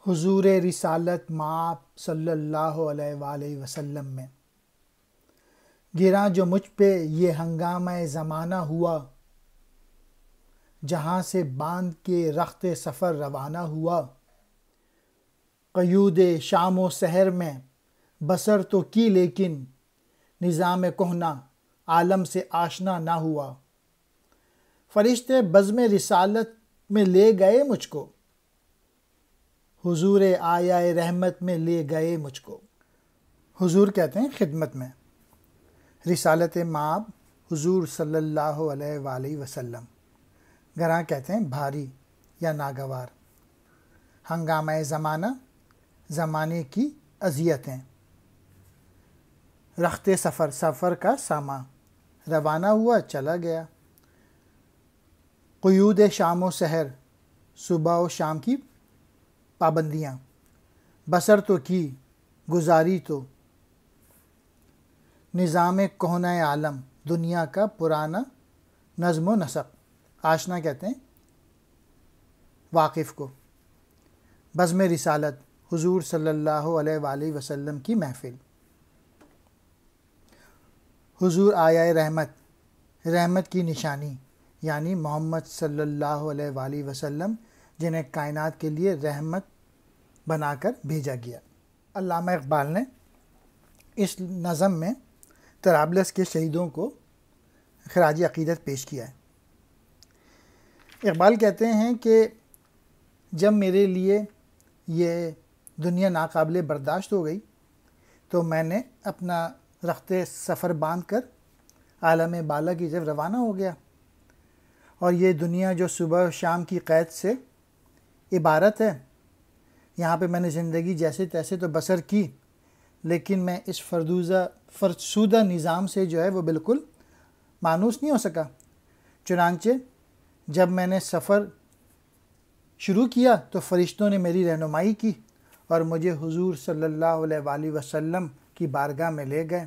حضور رسالت مآب صلی اللہ علیہ وآلہ وسلم میں گراں جو مجھ پہ یہ ہنگامہ زمانہ ہوا، جہاں سے باندھ کے رخت سفر روانہ ہوا۔ قیود شام و سحر میں بسر تو کی لیکن نظام کہنا عالم سے آشنا نہ ہوا۔ فرشتے بزم رسالت میں لے گئے مجھ کو، حضور آیا رحمت میں لے گئے مجھ کو۔ حضور کہتے ہیں خدمت میں، رسالت مآب حضور صلی اللہ علیہ وآلہ وسلم، گراں کہتے ہیں بھاری یا ناگوار، ہنگامہ زمانہ زمانے کی اذیتیں، رخت سفر سفر کا ساما، روانہ ہوا چلا گیا۔ قیود شام و سحر صبح و شام کی پابندیاں، بسر تو کی گزاری تو، نظام کہنہ عالم دنیا کا پرانا نظم و نسق، آشنا کہتے ہیں واقف کو۔ بزم رسالت حضور صلی اللہ علیہ وآلہ وسلم کی محفل۔ حضور آیا رحمت، رحمت کی نشانی یعنی محمد صلی اللہ علیہ وآلہ وسلم، جنہیں کائنات کے لیے رحمت بنا کر بھیجا گیا۔ علامہ اقبال نے اس نظم میں طرابلس کے شہیدوں کو خراج عقیدت پیش کیا ہے۔ اقبال کہتے ہیں کہ جب میرے لیے یہ دنیا ناقابل برداشت ہو گئی تو میں نے اپنا رخت سفر باندھ کر عالم بالا کی طرف روانہ ہو گیا، اور یہ دنیا جو صبح و شام کی قید سے عبارت ہے، یہاں پہ میں نے زندگی جیسے تیسے تو بسر کی، لیکن میں اس فرسودہ نظام سے جو ہے وہ بالکل مانوس نہیں ہو سکا۔ چنانچہ جب میں نے سفر شروع کیا تو فرشتوں نے میری رہنمائی کی اور مجھے حضور صلی اللہ علیہ وآلہ وسلم کی بارگاہ میں لے گئے۔